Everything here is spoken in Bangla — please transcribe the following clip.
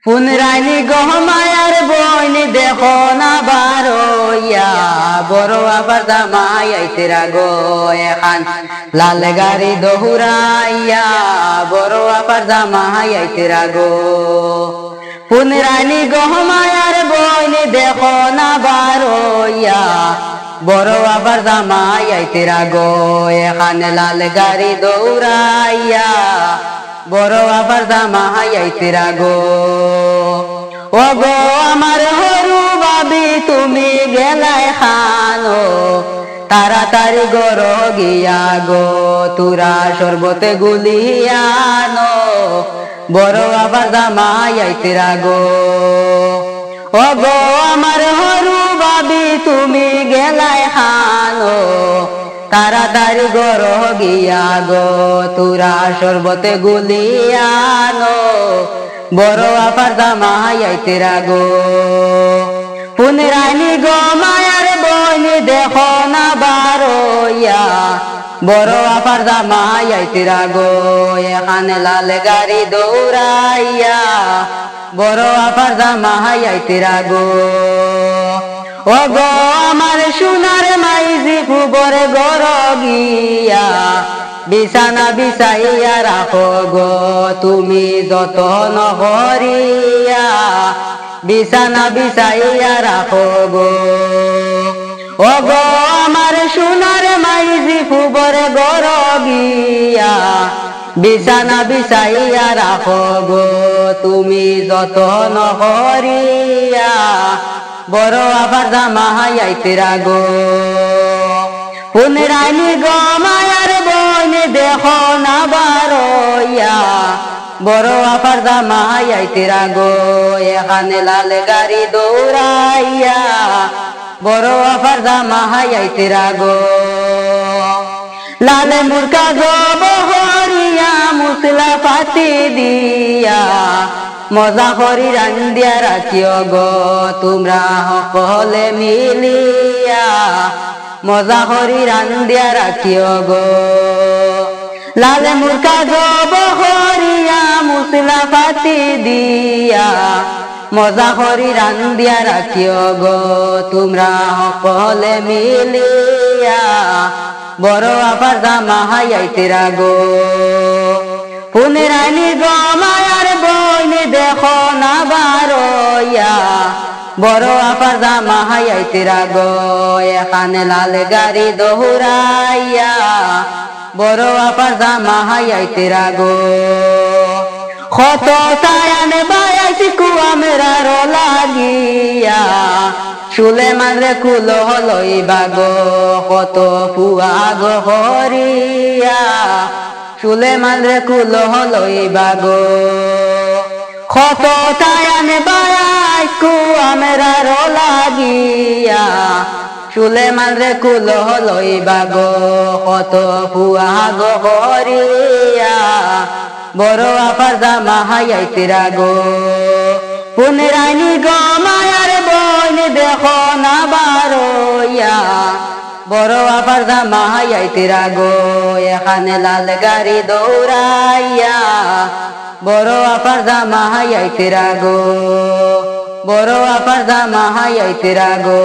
পুনরাইনি গহমায়ার বইন দেখো না বারোয়া বড় আবার জামাই আইতেরা গো এখান লাল গাড়ি দহুরাইয়া বড় আবার জামাই আইতেরা গো পুনরাইনি গহমায়ার বইন দেখো না বারোয়া বড় আবার জামাই আইতেরা গো এখান লাল গাড়ি দৌড়াইয়া বড় আবার জামাই আইতেরা গো ও গো আমার হরু ভাবি তুমি গেলাই খানো তাড়াতাড়ি গর গিয়া গো তুরা শরবতে গুলিয়ানো বড় আবার জামাই আইতেরা গো ও গো আমার হরু ভাবি তুমি গেলাই খানো তাড়াতাড়ি গর গিয়া গো তুরা শরবতে গুলিয়ানো বড় আবার জামাই আইতেরা গো পুনরাইনি গো মায়ার বইনি দেখো না বারোয়া বড় আবার জামাই আইতেরা গো এখানে লাল গাড়ি দৌড়াইয়া বড় আবার জামাই আইতেরা গো ও গো আমার সোনার মাইজি ফুবরে গর গিয়া বিছানা বিছাইয়া রাখো গো তুমি যতন করিয়া বিছানা বিছাইয়া রাখো গো ও গো আমার সোনার মাইজি ফুবরে গর গিয়া বিছানা বিছাইয়া রাখো গো তুমি যতন করিয়া বড় আবার জামাই আইতেরা গো পুনরাইনি গো মায়ার বইন দেখো না বারোয়া বড় আবার জামাই আইতেরা গো এখানে লাল গাড়ি দৌড়াইয়া বড় আবার জামাই আইতেরা গো লাল মুরকা গো বহরিয়া মুসলা পাতি দিয়া মজা করি রান্দিয়া রাখিও গো তোমরা সকলে মিলিয়া মজা করি রান্দিয়া রাখিও গো লাল মুরকা গো বহরিয়া মুসলা পাতি দিয়া মজা করি রান্দিয়া রাখিও গো তোমরা সকলে মিলিয়া বড় আবার জামাই আইতেরা গো পুনরাইনি গো মায়ার বইন দেখো না বারোয়া বড় আবার জামাই আইতেরা গো এখানে লাল গাড়ি দৌড়াইয়া বড় আবার জামাই আইতেরা গো কত তায়ানে বায়াইছি কুয়া মেরা লাগিয়া সুলেমান রে কুলো লইবা গো কত ফুয়া গো হরিয়া সুলেমান রে কুলো লইবা গো কত তায়ানে বায়াইছি কুয়া মেরা লাগিয়া সুলেমান রে কুলো লইবা গো কত ফুয়া গো হরিয়া বড় আবার জামাই আইতেরা গো পুনরাইনি গো মায়ার বইন দেখো না বারোয়া বড় আবার জামাই আইতেরা গো এখানে লাল গাড়ি দৌড়াইয়া বড় আবার জামাই আইতেরা গো বড় আবার জামাই আইতেরা গো